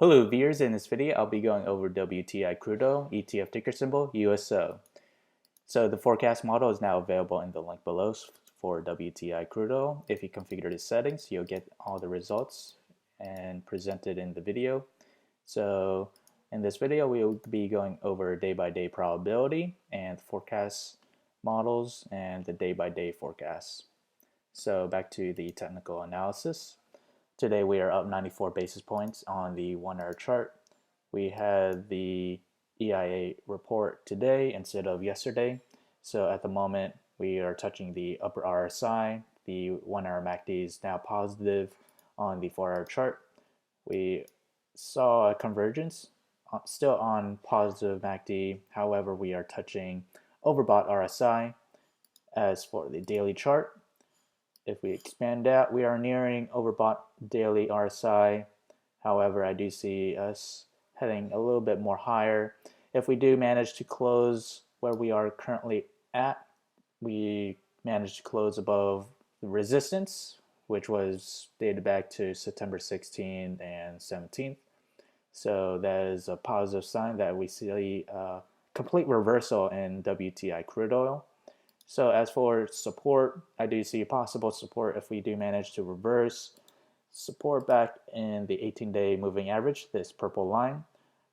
Hello viewers, in this video I'll be going over WTI crude oil, ETF ticker symbol USO. So the forecast model is now available in the link below for WTI crude oil. If you configure the settings, you'll get all the results and presented in the video. So in this video we'll be going over day-by-day probability and forecast models and the day-by-day forecasts. So back to the technical analysis. Today we are up 94 basis points on the 1-hour chart. We had the EIA report today instead of yesterday. So at the moment we are touching the upper RSI. The 1-hour MACD is now positive on the 4-hour chart. We saw a convergence still on positive MACD. However, we are touching overbought RSI. As for the daily chart, if we expand that, we are nearing overbought daily RSI. However, I do see us heading a little bit more higher. If we do manage to close where we are currently at, we managed to close above the resistance, which was dated back to September 16th and 17th. So that is a positive sign that we see a complete reversal in WTI crude oil. So as for support, I do see possible support if we do manage to reverse support back in the 18-day moving average, this purple line.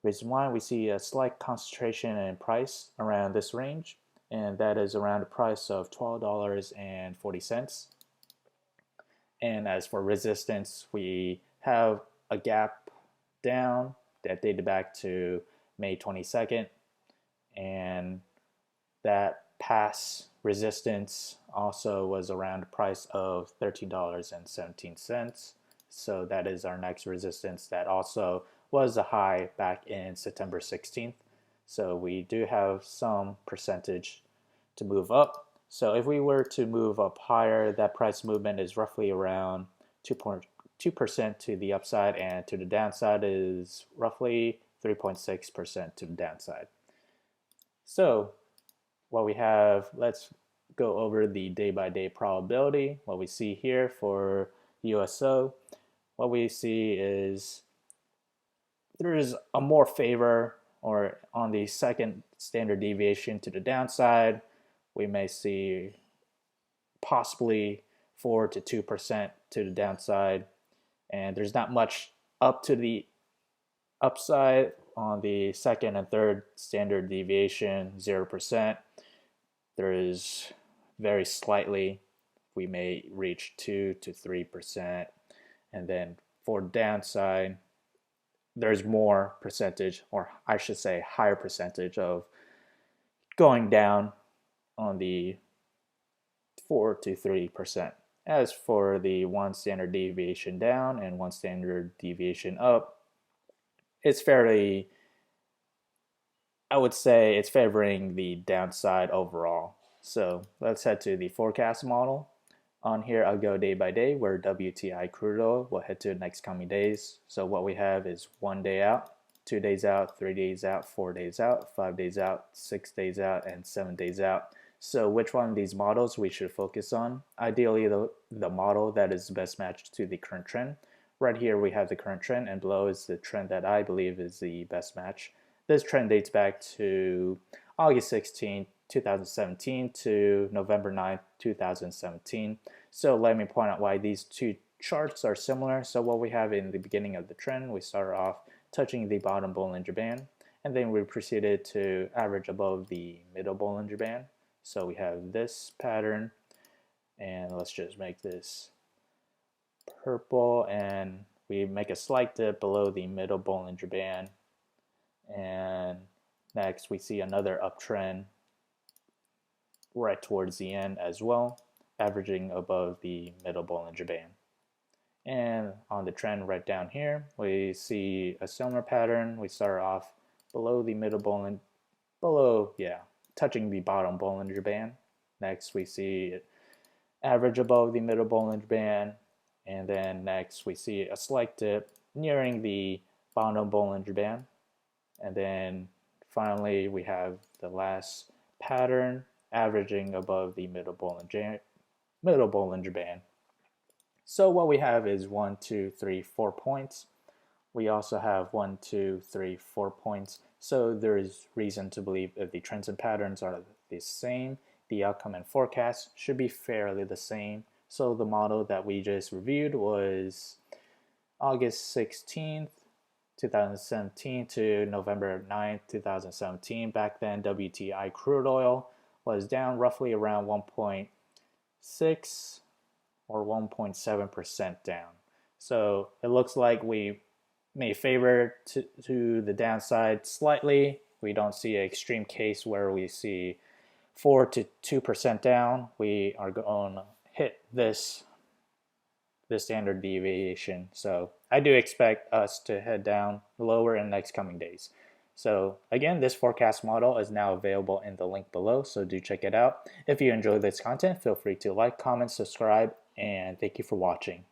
Reason why we see a slight concentration in price around this range, and that is around a price of $12.40. And as for resistance, we have a gap down that dated back to May 22nd, and that pass resistance also was around a price of $13.17. So that is our next resistance. That also was a high back in September 16th. So we do have some percentage to move up. So if we were to move up higher, that price movement is roughly around 2% to the upside, and to the downside is roughly 3.6% to the downside. So what we have, let's go over the day-by-day probability. What we see here for USO, what we see is there is a more favor, or on the second standard deviation to the downside, we may see possibly 4 to 2% to the downside, and there's not much up to the upside on the second and third standard deviation, 0%. There is very slightly, we may reach 2 to 3%, and then for downside, there's more percentage, or I should say higher percentage of going down on the 4 to 3%. As for the 1 standard deviation down and 1 standard deviation up, it's fairly, I would say it's favoring the downside overall. So let's head to the forecast model. On here, I'll go day by day, where WTI crude oil will head to the next coming days. So what we have is 1 day out, 2 days out, 3 days out, 4 days out, 5 days out, 6 days out, and 7 days out. So which one of these models we should focus on? Ideally, the model that is best matched to the current trend. Right here we have the current trend, and below is the trend that I believe is the best match. This trend dates back to August 16, 2017 to November 9, 2017. So let me point out why these two charts are similar. So what we have in the beginning of the trend, we started off touching the bottom Bollinger Band, and then we proceeded to average above the middle Bollinger Band. So we have this pattern, and let's just make this purple, and we make a slight dip below the middle Bollinger Band, and next we see another uptrend right towards the end as well, averaging above the middle Bollinger Band. And on the trend right down here, we see a similar pattern. We start off below the middle Bollinger, touching the bottom Bollinger Band. Next we see it average above the middle Bollinger Band, and then next we see a slight dip nearing the bottom Bollinger Band, and then finally we have the last pattern averaging above the middle Bollinger Band. So what we have is 1, 2, 3, 4 points We also have 1, 2, 3, 4 points. So there is reason to believe if the trends and patterns are the same, the outcome and forecast should be fairly the same. So the model that we just reviewed was August 16th, 2017 to November 9th, 2017. Back then, WTI crude oil was down roughly around 1.6 or 1.7% down. So it looks like we may favor to the downside slightly. We don't see an extreme case where we see 4 to 2% down. We are going to hit this standard deviation. So I do expect us to head down lower in the next coming days. So again, this forecast model is now available in the link below, so do check it out. If you enjoyed this content, feel free to like, comment, subscribe, and thank you for watching.